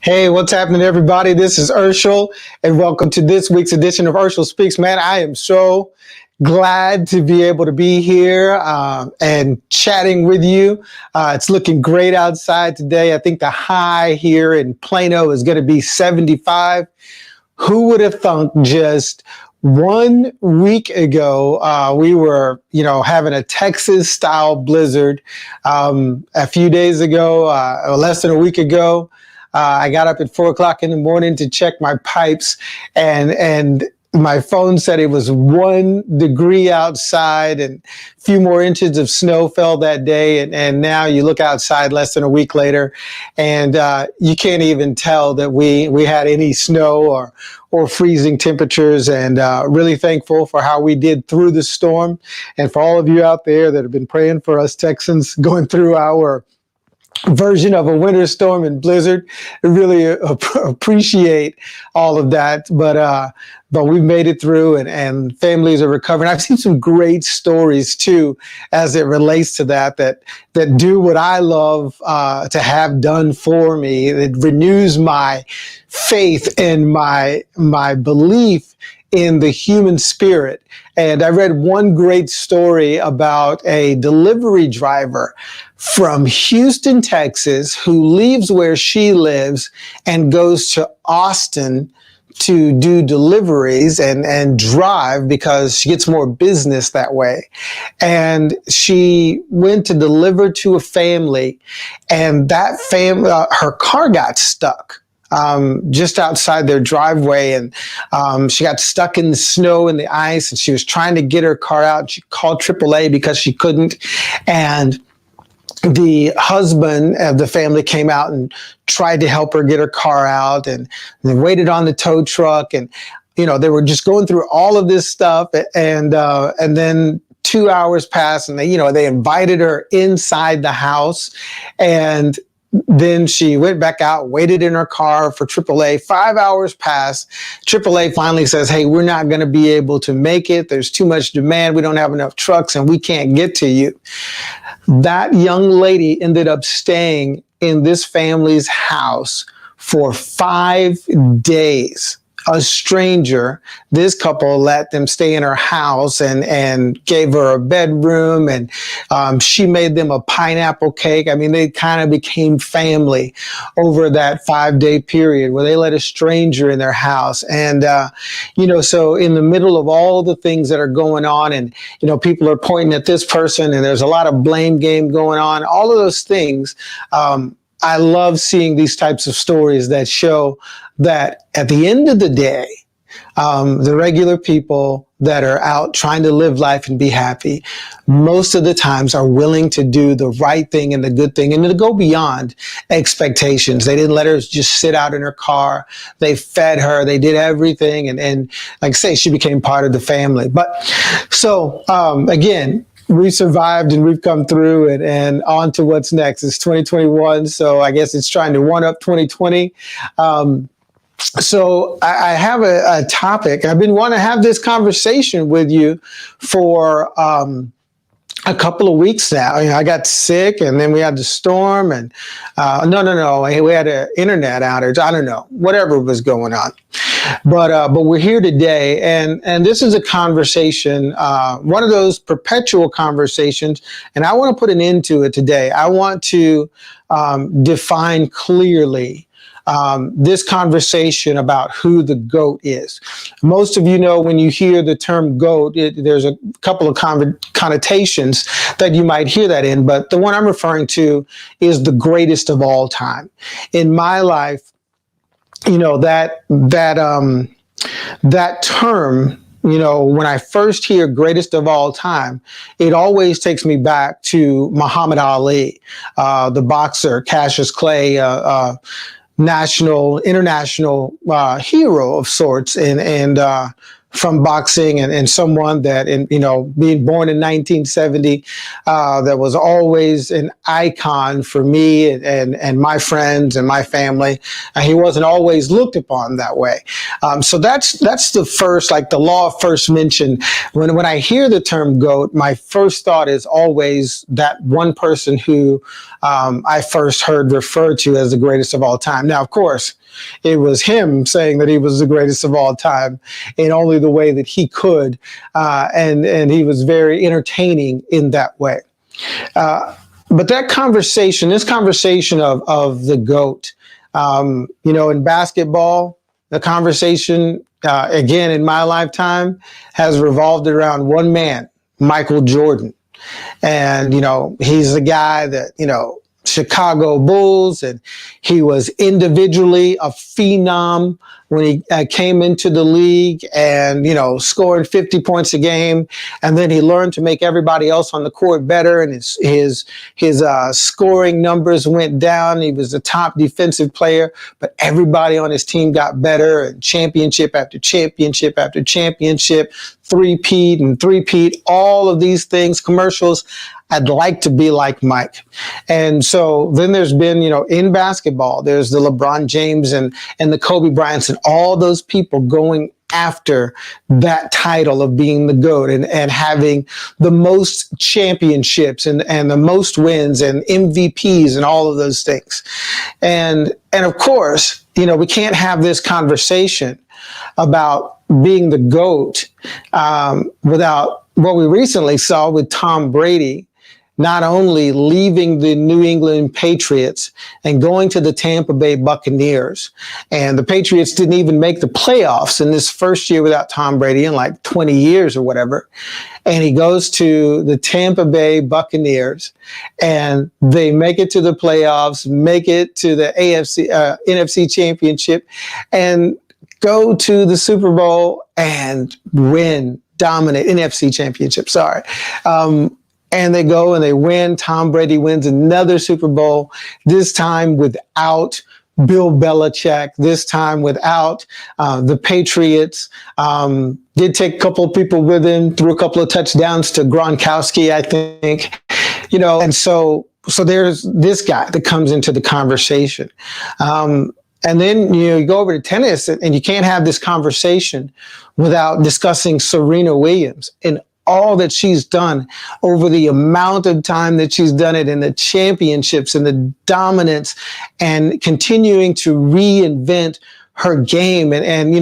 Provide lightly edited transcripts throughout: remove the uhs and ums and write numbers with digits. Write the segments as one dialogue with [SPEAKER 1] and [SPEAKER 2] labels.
[SPEAKER 1] Hey, what's happening, everybody? This is Urshel, and welcome to this week's edition of Urshel Speaks. Man, I am so glad to be able to be here and chatting with you. It's looking great outside today. I think the high here in Plano is going to be 75. Who would have thunk just 1 week ago, we were, having a Texas style blizzard. A few days ago, less than a week ago, I got up at 4 o'clock in the morning to check my pipes, and my phone said it was 1 degree outside, and a few more inches of snow fell that day. And now you look outside less than a week later, and you can't even tell that we had any snow or freezing temperatures. And really thankful for how we did through the storm, and for all of you out there that have been praying for us Texans going through our version of a winter storm and blizzard. I really appreciate all of that. But we've made it through, and families are recovering. I've seen some great stories too, as it relates to that do what I love to have done for me. It renews my faith and my belief in the human spirit. And I read one great story about a delivery driver from Houston, Texas, who leaves where she lives and goes to Austin to do deliveries and drive, because she gets more business that way. And she went to deliver to a family, and that family, her car got stuck just outside their driveway, and she got stuck in the snow and the ice, and she was trying to get her car out. She called AAA because she couldn't, and the husband of the family came out and tried to help her get her car out, and they waited on the tow truck, and they were just going through all of this stuff, and then 2 hours passed, and they invited her inside the house, and then she went back out, waited in her car for AAA. 5 hours passed. AAA finally says, "Hey, we're not going to be able to make it. There's too much demand. We don't have enough trucks, and we can't get to you." That young lady ended up staying in this family's house for 5 days. A stranger, this couple let them stay in her house and gave her a bedroom, and she made them a pineapple cake. I mean, they kind of became family over that 5-day period where they let a stranger in their house. And, so in the middle of all the things that are going on, and, people are pointing at this person, and there's a lot of blame game going on, all of those things, I love seeing these types of stories that show that at the end of the day, the regular people that are out trying to live life and be happy, most of the times are willing to do the right thing and the good thing, and to go beyond expectations. They didn't let her just sit out in her car. They fed her. They did everything. And like I say, she became part of the family. But so, again, we survived and we've come through it, and on to what's next. It's 2021, so I guess it's trying to one up 2020. So I have a topic. I've been wanting to have this conversation with you for a couple of weeks now. I got sick, and then we had the storm, and no. We had an internet outage. I don't know, whatever was going on. But we're here today, and this is a conversation, one of those perpetual conversations, and I want to put an end to it today. I want to define clearly this conversation about who the GOAT is. Most of you know, when you hear the term GOAT, there's a couple of connotations that you might hear that in, but the one I'm referring to is the greatest of all time. In my life, that term, when I first hear greatest of all time, it always takes me back to Muhammad Ali, the boxer, Cassius Clay, national, international hero of sorts, and from boxing, and someone that, being born in 1970, that was always an icon for me and my friends and my family. He wasn't always looked upon that way. So that's the first, like the law of first mention. When I hear the term GOAT, my first thought is always that one person who I first heard referred to as the greatest of all time. Now, of course, it was him saying that he was the greatest of all time in only the way that he could, and he was very entertaining in that way. But that conversation, this conversation of the GOAT, in basketball, the conversation, again, in my lifetime, has revolved around one man, Michael Jordan. And, he's the guy that, Chicago Bulls, and he was individually a phenom when he came into the league, and scoring 50 points a game, and then he learned to make everybody else on the court better, and his scoring numbers went down. He was the top defensive player, but everybody on his team got better, and championship after championship after championship, three-peat and three-peat, all of these things, commercials. I'd like to be like Mike. And so then there's been, in basketball, there's the LeBron James and the Kobe Bryants and all those people going after that title of being the GOAT and having the most championships and the most wins and MVPs and all of those things. And of course, we can't have this conversation about being the GOAT without what we recently saw with Tom Brady, not only leaving the New England Patriots and going to the Tampa Bay Buccaneers. And the Patriots didn't even make the playoffs in this first year without Tom Brady in like 20 years or whatever. And he goes to the Tampa Bay Buccaneers, and they make it to the playoffs, make it to the NFC Championship, and go to the Super Bowl and dominate NFC Championship. Sorry. And they go and they win. Tom Brady wins another Super Bowl, this time without Bill Belichick, this time without the Patriots. Did take a couple of people with him, threw a couple of touchdowns to Gronkowski, I think. And so there's this guy that comes into the conversation. And then you go over to tennis, and you can't have this conversation without discussing Serena Williams and all that she's done over the amount of time that she's done it, and the championships and the dominance, and continuing to reinvent her game. And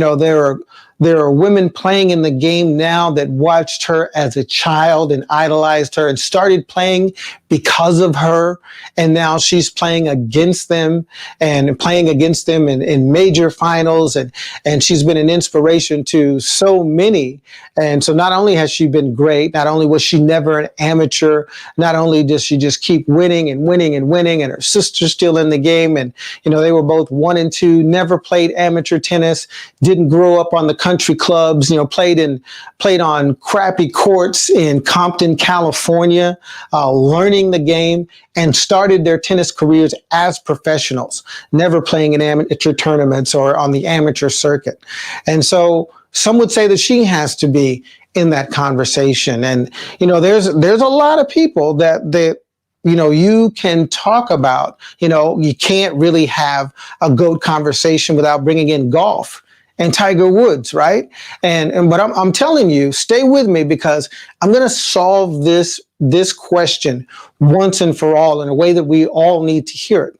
[SPEAKER 1] there are women playing in the game now that watched her as a child and idolized her and started playing because of her. And now she's playing against them in major finals. And she's been an inspiration to so many. And so not only has she been great, not only was she never an amateur, not only does she just keep winning and winning and winning, and her sister's still in the game. And, they were both 1 and 2, never played amateur tennis, didn't grow up on the country clubs, played on crappy courts in Compton, California, learning the game, and started their tennis careers as professionals, never playing in amateur tournaments or on the amateur circuit. And so some would say that she has to be in that conversation. And, there's a lot of people that you can talk about. You can't really have a GOAT conversation without bringing in golf and Tiger Woods, right? But I'm telling you, stay with me, because I'm going to solve this question once and for all in a way that we all need to hear it.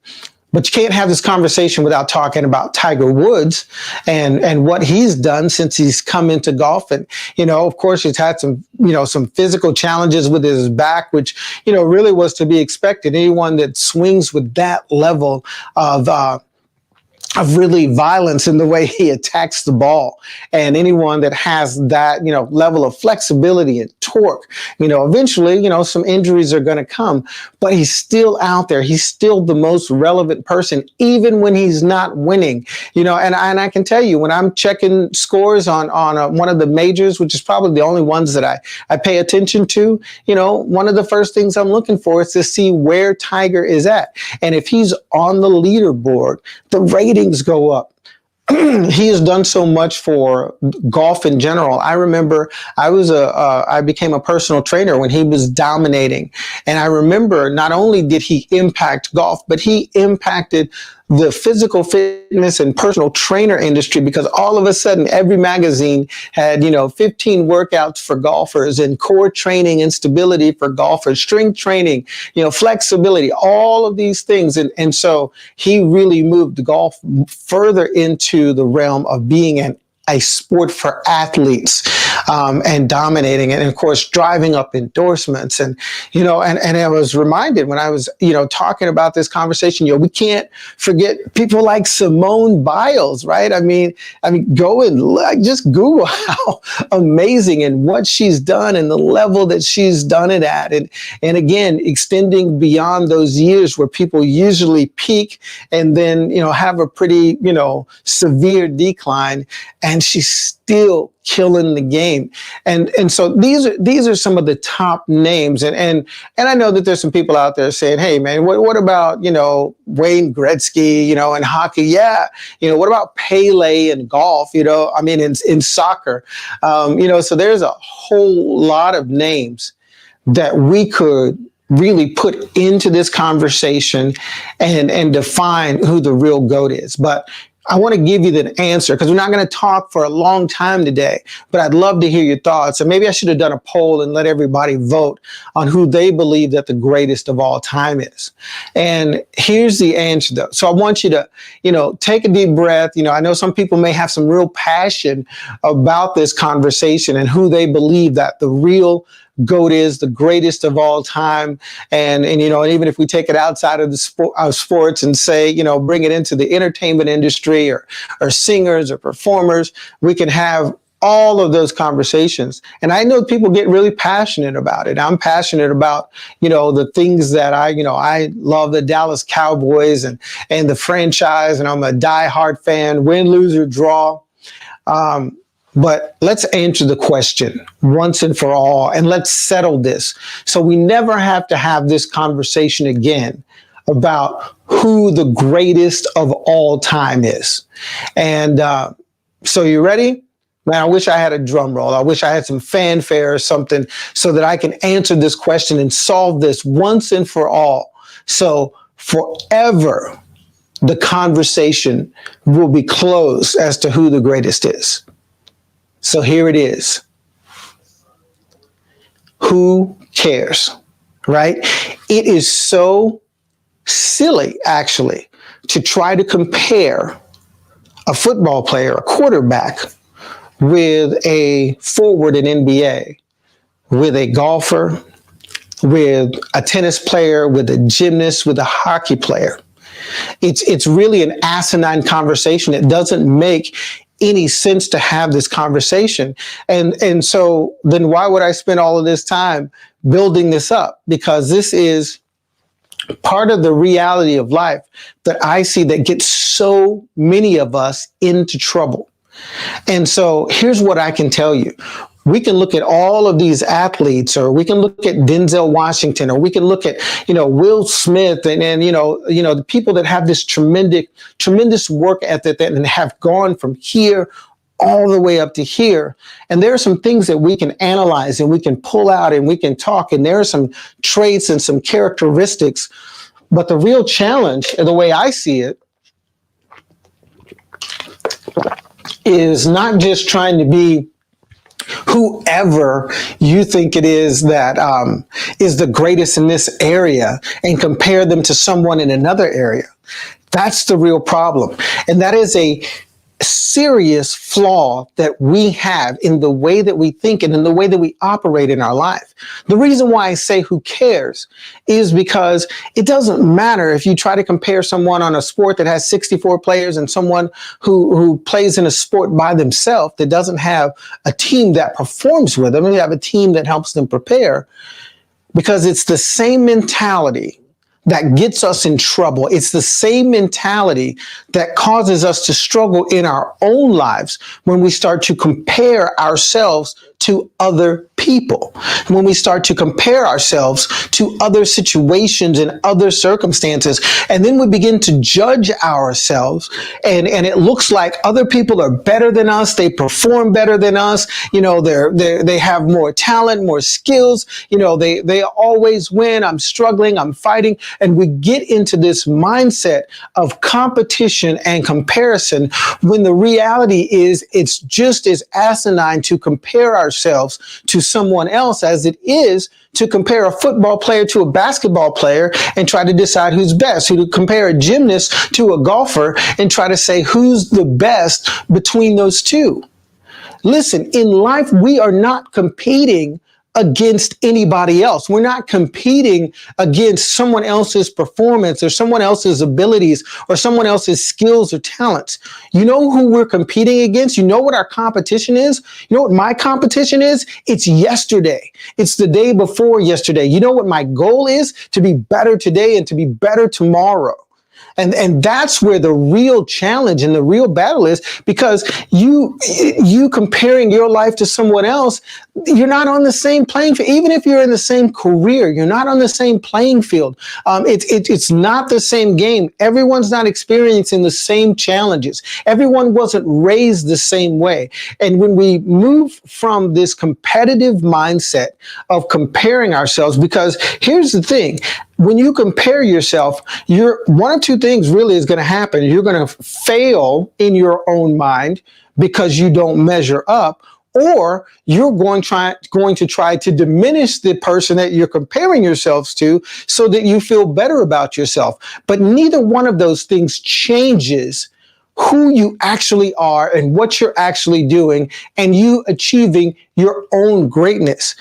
[SPEAKER 1] But you can't have this conversation without talking about Tiger Woods and what he's done since he's come into golf. And, of course, he's had some physical challenges with his back, which, really was to be expected. Anyone that swings with that level of really violence in the way he attacks the ball, and anyone that has that, level of flexibility and torque, eventually, some injuries are going to come, but he's still out there. He's still the most relevant person, even when he's not winning, and I can tell you, when I'm checking scores on one of the majors, which is probably the only ones that I pay attention to, one of the first things I'm looking for is to see where Tiger is at. And if he's on the leaderboard, the ratings go up. he has done so much for golf in general. I remember I became a personal trainer when he was dominating. And I remember not only did he impact golf, but he impacted the physical fitness and personal trainer industry, because all of a sudden every magazine had, 15 workouts for golfers and core training and stability for golfers, strength training, flexibility, all of these things. And so he really moved golf further into the realm of being a sport for athletes, and dominating it, and of course driving up endorsements. And I was reminded when I was talking about this conversation, we can't forget people like Simone Biles, right? I mean go and just Google how amazing and what she's done and the level that she's done it at, and again extending beyond those years where people usually peak and then have a pretty severe decline, and she's still killing the game. And so these are some of the top names. And I know that there's some people out there saying, hey man, what about, Wayne Gretzky, in hockey? Yeah. What about Pele in golf? In soccer, so there's a whole lot of names that we could really put into this conversation and define who the real GOAT is. But I want to give you the answer, because we're not going to talk for a long time today, but I'd love to hear your thoughts. And maybe I should have done a poll and let everybody vote on who they believe that the greatest of all time is. And here's the answer though. So I want you to, take a deep breath. I know some people may have some real passion about this conversation and who they believe that the real GOAT is, the greatest of all time. And even if we take it outside of the sports and say, bring it into the entertainment industry or singers or performers, we can have all of those conversations. And I know people get really passionate about it. I'm passionate about, the things that I love the Dallas Cowboys and the franchise, and I'm a diehard fan, win, lose, or draw. But let's answer the question once and for all, and let's settle this so we never have to have this conversation again about who the greatest of all time is. And so you ready? Man, I wish I had a drum roll. I wish I had some fanfare or something so that I can answer this question and solve this once and for all. So forever, the conversation will be closed as to who the greatest is. So here it is. Who cares, right? It is so silly, actually, to try to compare a football player, a quarterback, with a forward in NBA, with a golfer, with a tennis player, with a gymnast, with a hockey player. It's really an asinine conversation. It doesn't make any sense to have this conversation. And so then why would I spend all of this time building this up? Because this is part of the reality of life that I see that gets so many of us into trouble. And so here's what I can tell you. We can look at all of these athletes, or we can look at Denzel Washington, or we can look at, Will Smith and the people that have this tremendous work ethic and have gone from here all the way up to here. And there are some things that we can analyze and we can pull out and we can talk. And there are some traits and some characteristics. But the real challenge, and the way I see it, is not just trying to be whoever you think it is that is the greatest in this area and compare them to someone in another area. That's the real problem. And that is a serious flaw that we have in the way that we think and in the way that we operate in our life. The reason why I say who cares is because it doesn't matter if you try to compare someone on a sport that has 64 players and someone who plays in a sport by themselves that doesn't have a team that performs with them. They have a team that helps them prepare, because it's the same mentality that gets us in trouble. It's the same mentality that causes us to struggle in our own lives when we start to compare ourselves to other people, when we start to compare ourselves to other situations and other circumstances, and then we begin to judge ourselves, and it looks like other people are better than us, they perform better than us, they have more talent, more skills, they always win, I'm struggling, I'm fighting, and we get into this mindset of competition and comparison, when the reality is it's just as asinine to compare ourselves to someone else as it is to compare a football player to a basketball player and try to decide who's best, who to compare a gymnast to a golfer and try to say who's the best between those two. Listen, in life, we are not competing against anybody else. We're not competing against someone else's performance or someone else's abilities or someone else's skills or talents. You know who we're competing against? You know what our competition is? You know what my competition is? It's yesterday. It's the day before yesterday. You know what my goal is? To be better today and to be better tomorrow. And that's where the real challenge and the real battle is, because you comparing your life to someone else, you're not on the same playing field. Even if you're in the same career, you're not on the same playing field. It's not the same game. Everyone's not experiencing the same challenges. Everyone wasn't raised the same way. And when we move from this competitive mindset of comparing ourselves, because here's the thing, when you compare yourself, one of two things really is going to happen. You're going to fail in your own mind because you don't measure up, or you're going to try to diminish the person that you're comparing yourselves to so that you feel better about yourself. But neither one of those things changes who you actually are and what you're actually doing and you achieving your own greatness.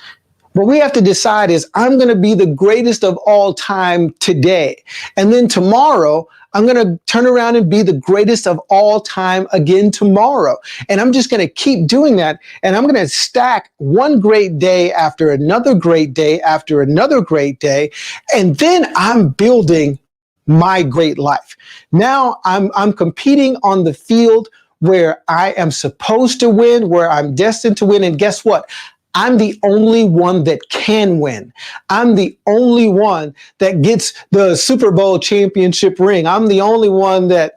[SPEAKER 1] What we have to decide is, I'm going to be the greatest of all time today. And then tomorrow, I'm going to turn around and be the greatest of all time again tomorrow. And I'm just going to keep doing that. And I'm going to stack one great day after another great day after another great day. And then I'm building my great life. Now I'm competing on the field where I am supposed to win, where I'm destined to win. And guess what? I'm the only one that can win. I'm the only one that gets the Super Bowl championship ring. I'm the only one that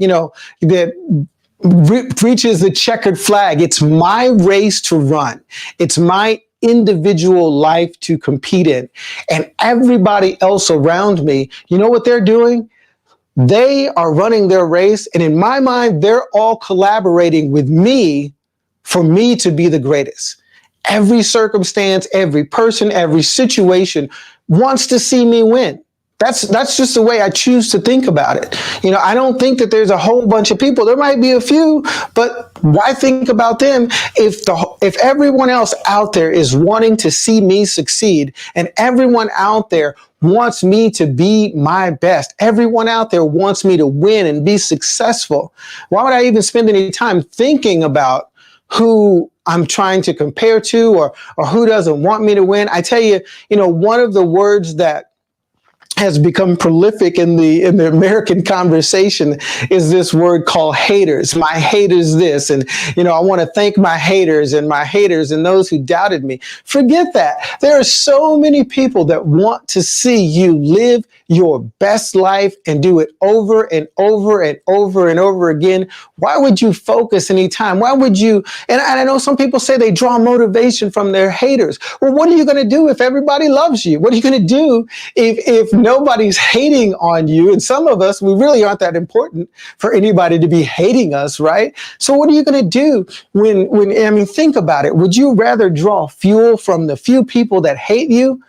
[SPEAKER 1] reaches the checkered flag. It's my race to run. It's my individual life to compete in. And everybody else around me, you know what they're doing? They are running their race. And in my mind, they're all collaborating with me for me to be the greatest. Every circumstance, every person, every situation wants to see me win. That's just the way I choose to think about it. I don't think that there's a whole bunch of people. There might be a few, but why think about them if everyone else out there is wanting to see me succeed, and everyone out there wants me to be my best. Everyone out there wants me to win and be successful. Why would I even spend any time thinking about who I'm trying to compare to or who doesn't want me to win? I tell you, one of the words that has become prolific in the American conversation is this word called haters. My haters this, and I want to thank my haters and those who doubted me. Forget that. There are so many people that want to see you live your best life and do it over and over and over and over again. Why would you focus any time? Why would you? And I know some people say they draw motivation from their haters. Well, what are you going to do if everybody loves you? What are you going to do if nobody's hating on you? And some of us, we really aren't that important for anybody to be hating us, right? So what are you going to do when think about it. Would you rather draw fuel from the few people that hate you,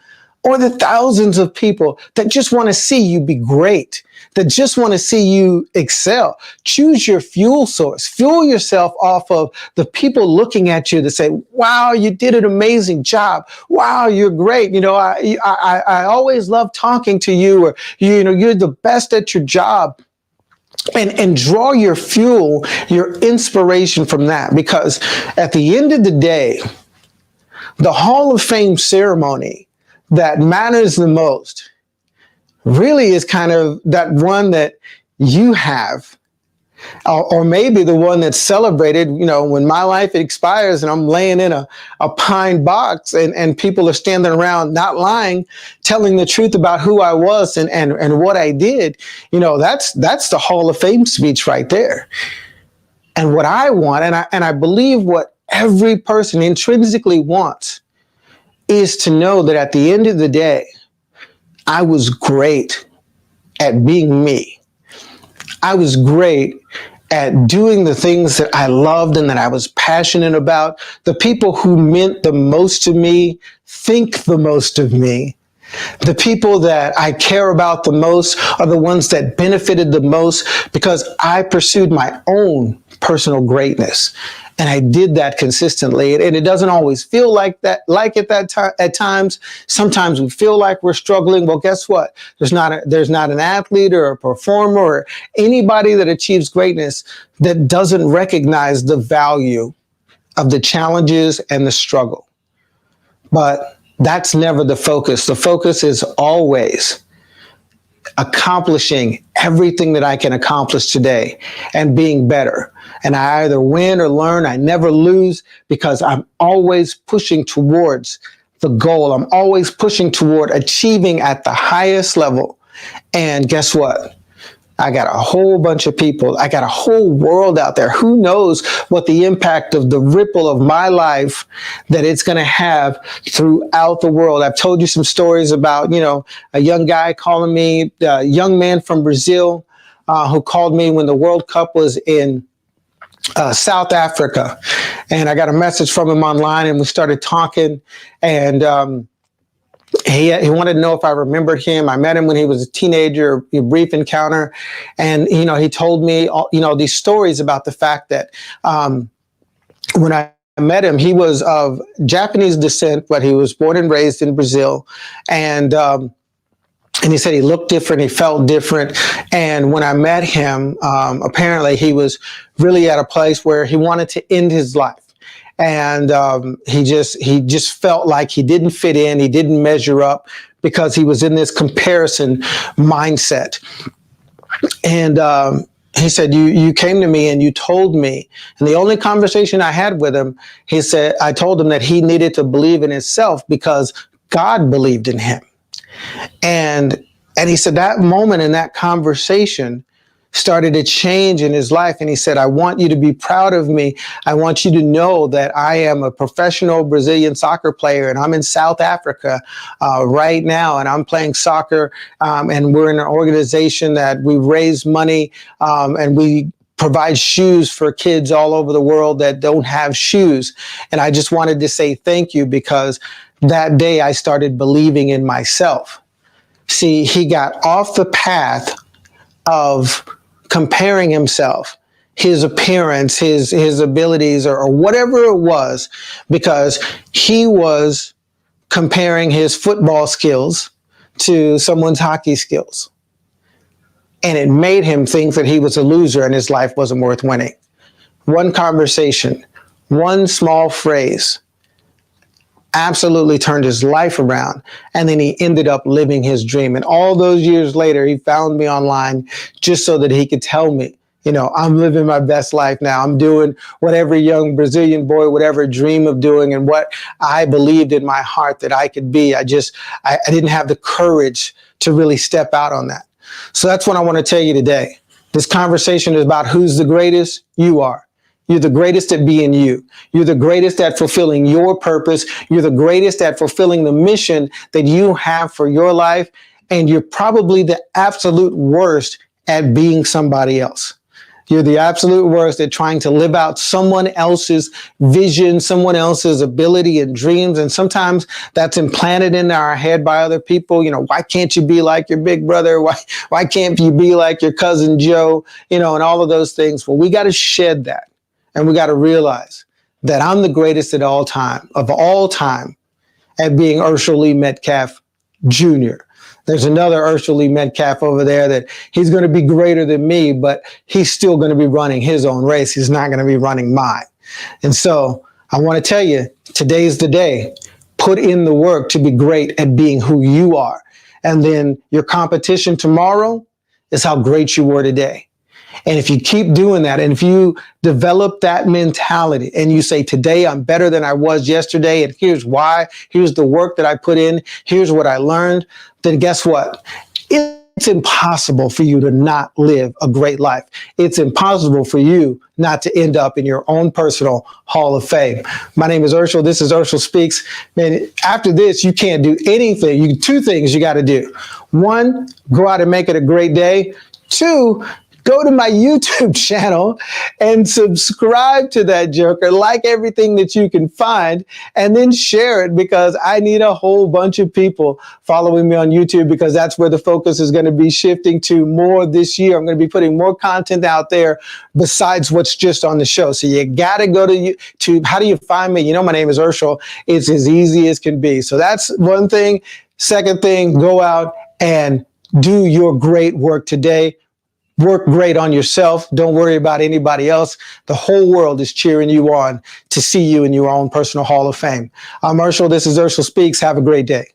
[SPEAKER 1] or the thousands of people that just want to see you be great, that just want to see you excel? Choose your fuel source. Fuel yourself off of the people looking at you to say, wow, you did an amazing job. Wow, you're great. I always love talking to you, or, you're the best at your job. And draw your fuel, your inspiration from that. Because at the end of the day, the Hall of Fame ceremony that matters the most really is kind of that one that you have Or maybe the one that's celebrated, when my life expires and I'm laying in a pine box and people are standing around not lying, telling the truth about who I was and what I did. That's the Hall of Fame speech right there. And what I want, and I believe what every person intrinsically wants, is to know that at the end of the day, I was great at being me. I was great at doing the things that I loved and that I was passionate about. The people who meant the most to me think the most of me. The people that I care about the most are the ones that benefited the most because I pursued my own personal greatness. And I did that consistently. And it doesn't always feel like that, at times. Sometimes we feel like we're struggling. Well, guess what? There's not an athlete or a performer or anybody that achieves greatness that doesn't recognize the value of the challenges and the struggle. But that's never the focus. The focus is always accomplishing everything that I can accomplish today and being better. And I either win or learn. I never lose because I'm always pushing towards the goal. I'm always pushing toward achieving at the highest level. And guess what? I got a whole bunch of people. I got a whole world out there. Who knows what the impact of the ripple of my life that it's going to have throughout the world. I've told you some stories about, a young guy calling me, a young man from Brazil who called me when the World Cup was in South Africa. And I got a message from him online and we started talking and, he wanted to know if I remembered him. I met him when he was a teenager, a brief encounter. And, he told me, these stories about the fact that when I met him, he was of Japanese descent, but he was born and raised in Brazil. And he said he looked different, he felt different. And when I met him, apparently he was really at a place where he wanted to end his life. And he just felt like he didn't fit in, he didn't measure up because he was in this comparison mindset. And he said, you came to me and you told me, and the only conversation I had with him, he said, I told him that he needed to believe in himself because God believed in him. And he said that moment in that conversation started a change in his life. And he said, I want you to be proud of me. I want you to know that I am a professional Brazilian soccer player and I'm in South Africa right now. And I'm playing soccer and we're in an organization that we raise money and we provide shoes for kids all over the world that don't have shoes. And I just wanted to say thank you because that day I started believing in myself. See, he got off the path of comparing himself, his appearance, his abilities, or whatever it was, because he was comparing his football skills to someone's hockey skills. And it made him think that he was a loser and his life wasn't worth winning. One conversation, one small phrase absolutely turned his life around. And then he ended up living his dream. And all those years later, he found me online just so that he could tell me, I'm living my best life now. I'm doing what every young Brazilian boy would ever dream of doing and what I believed in my heart that I could be. I didn't have the courage to really step out on that. So that's what I want to tell you today. This conversation is about who's the greatest. You are. You're the greatest at being you. You're the greatest at fulfilling your purpose. You're the greatest at fulfilling the mission that you have for your life. And you're probably the absolute worst at being somebody else. You're the absolute worst at trying to live out someone else's vision, someone else's ability and dreams. And sometimes that's implanted in our head by other people. Why can't you be like your big brother? Why can't you be like your cousin Joe? And all of those things. Well, we got to shed that. And we got to realize that I'm the greatest of all time at being Urshel Lee Metcalf Jr. There's another Urshel Lee Metcalf over there that he's going to be greater than me, but he's still going to be running his own race. He's not going to be running mine. And so I want to tell you, today's the day. Put in the work to be great at being who you are. And then your competition tomorrow is how great you were today. And if you keep doing that, and if you develop that mentality and you say, today I'm better than I was yesterday, and here's why, here's the work that I put in, here's what I learned, then guess what? It's impossible for you to not live a great life. It's impossible for you not to end up in your own personal Hall of Fame. My name is Urshel. This is Urshel Speaks. Man, after this, you can't do anything. Two things you got to do. One, go out and make it a great day. Two, go to my YouTube channel and subscribe to that joker, like everything that you can find, and then share it, because I need a whole bunch of people following me on YouTube, because that's where the focus is going to be shifting to more this year. I'm going to be putting more content out there besides what's just on the show. So you got to go to YouTube. How do you find me? You know, my name is Urshel. It's as easy as can be. So that's one thing. Second thing, go out and do your great work today. Work great on yourself. Don't worry about anybody else. The whole world is cheering you on to see you in your own personal Hall of Fame. I'm Urshel. This is Urshel Speaks. Have a great day.